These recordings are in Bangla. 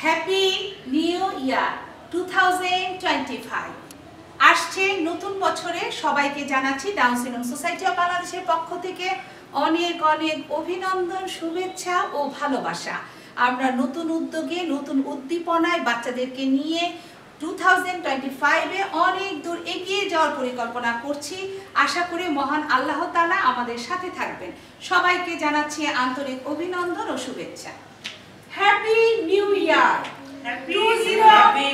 হ্যাপি নিউ ইয়ার 2025 আসছে নতুন বছরে সবাইকে জানাচ্ছি ডাউন সিনড্রোম সোসাইটি অফ বাংলাদেশের পক্ষ থেকে অনেক অনেক অভিনন্দন, শুভেচ্ছা ও ভালোবাসা। আমরা নতুন উদ্যোগে, নতুন উদ্দীপনায় বাচ্চাদেরকে নিয়ে 2025-এ অনেক দূর এগিয়ে যাওয়ার পরিকল্পনা করছি। আশা করি মহান আল্লাহ তাআলা আমাদের সাথে থাকবেন। সবাইকে জানাচ্ছি আন্তরিক অভিনন্দন ও শুভেচ্ছা। Happy new year 2025।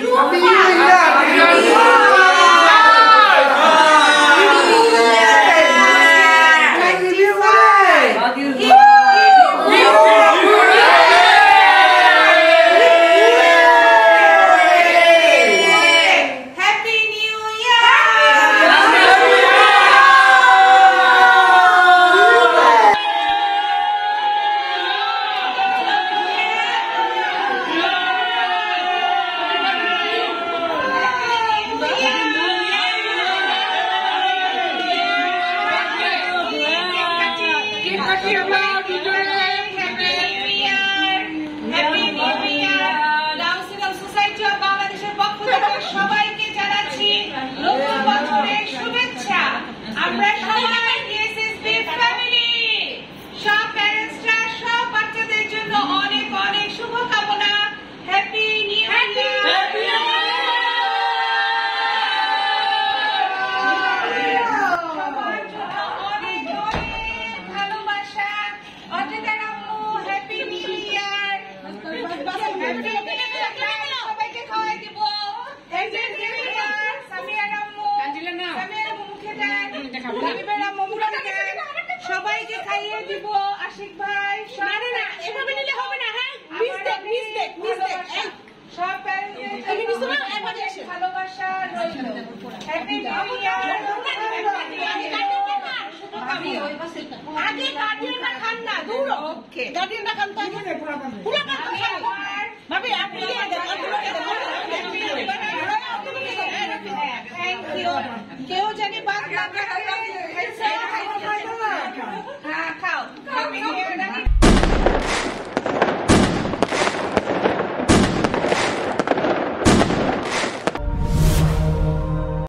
সবাইকে জানাচ্ছি নতুন বছরের শুভেচ্ছা। আমরা সবাই এসএসবি ফ্যামিলি, সব প্যারেন্টসরা সব বাচ্চাদের জন্য অনেক অনেক শুভকামনা। Happy new year. সবার জন্য অনেক অনেক ভালোবাসা। অজয় আম্মু হ্যাপি নিউ ইয়ার। সবাইকে খাওয়াই দিব। সবাইকে খাইয়ে দিব। আশিক ভাই এভাবে নিলে হবে না। হ্যাঁ, সব ভালোবাসা রইল। Happy new year. আগে গার্ডিয়ানরা খান না, দূর। ওকে, গার্ডিয়ানরা খান তো আগে। ভাবি আপনি